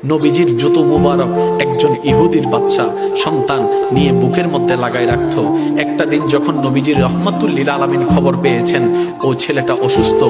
নবীজির জুতো মুবারক একজন ইহুদির বাচ্চা সন্তান নিয়ে বুকের মধ্যে লাগাই রাখতো। একটা দিন যখন নবীজির রহমাতুল লিল আলামিন খবর পেয়েছেন ওই ছেলেটা অসুস্থ,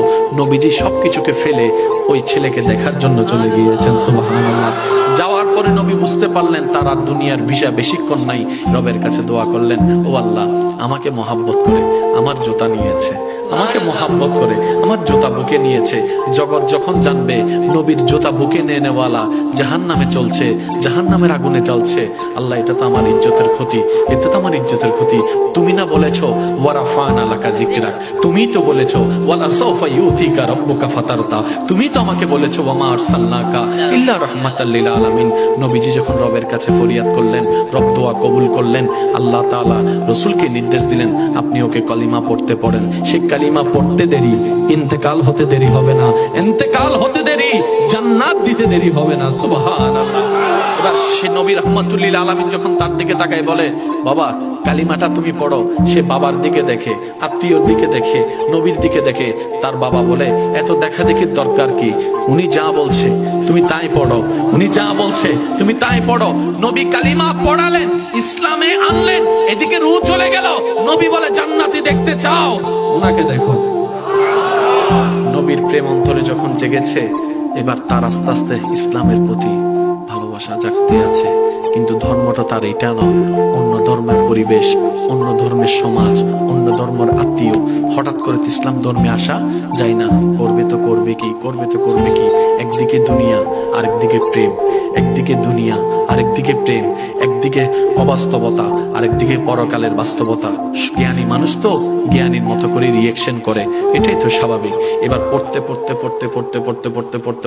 নবীজি সবকিছুকে ফেলে ওই ছেলেকে দেখার জন্য চলে গিয়েছেন। সুবহানাল্লাহ। যাওয়ার পরে নবী বুঝতে পারলেন তার আর দুনিয়ার ভিসা বেশিক্ষণ নাই। রবের কাছে দোয়া করলেন, ও আল্লাহ, আমাকে মহাব্বত করে আমার জুতা নিয়েছে, আমাকে মহাব্বত করে আমার জুতা বুকে নিয়েছে। জগৎ যখন জানবে নবীর জুতা বুকে নিয়ে নেওয়ালা জাহান্নামে চলছে, জাহান্নামের আগুনে জ্বলছে, আল্লাহ এটা তো আমার ইজ্জতের ক্ষতি, এটা তো আমার ইজ্জতের ক্ষতি। তুমি না বলেছো ওয়ারাফানা লাকা যিকরাক, তুমি তো বলেছো ওয়ালা সাওফা ইউতিকা রাব্বুকা ফাতারতা, তুমি তো আমাকে বলেছো ওয়া মা আরসালনাকা ইল্লা রাহমাতাল লিল আলামিন। নবীজি যখন রবের কাছে ফরিয়াদ করলেন, রব দোয়া কবুল করলেন। আল্লাহ তাআলা রাসূলকে নির্দেশ দিলেন, আপনি ওকে কলিমা পড়তে পড়েন। সে কালিমা পড়তে দেরি, ইন্তেকাল হতে দেরি হবে না, ইন্তেকাল হতে দেরি, জান্নাত দিতে দেরি হবে না। সুবহানাল্লাহ। এবার সে নবী রাহমাতুল লিল আলামিন যখন তার দিকে তাকায় বলে, বাবা কালিমাটা তুমি পড়ো। সে বাবার দিকে দেখে, আত্মীয়র দিকে দেখে, নবীর দিকে দেখে। তার বাবা বলে, এত দেখা দেখির দরকার কি? উনি যা বলছে তুমি তাই পড়ো, উনি যা বলছে তুমি তাই পড়ো। নবী কালিমা পড়ালেন, ইসলামে আনলেন, এদিকে রূহ চলে গেল। নবী বলে, জান্নাতি দেখতে চাও, উনাকে দেখো। নবীর প্রেম অন্তরে যখন জেগেছে, এবার তার আস্তে আস্তে ইসলামের প্রতি ভালোবাসা জাগতে আছে। কিন্তু ধর্মটা তার এটা নয়, অন্য ধর্মের পরিবেশ, অন্য ধর্মের সমাজ, অন্য ধর্মের আত্মীয়। হঠাৎ করে ইসলাম ধর্মে আসা যায় না। করবে তো করবে কি, করবে তো করবে কি। একদিকে দুনিয়া, আরেকদিকে প্রেম, একদিকে দুনিয়া, আরেকদিকে প্রেম, একদিকে অবাস্তবতা, আরেকদিকে পরকালের বাস্তবতা। জ্ঞানী মানুষ তো জ্ঞানীর মতো করে রিয়েকশন করে, এটাই তো স্বাভাবিক। এবার পড়তে পড়তে পড়তে পড়তে পড়তে পড়তে পড়তে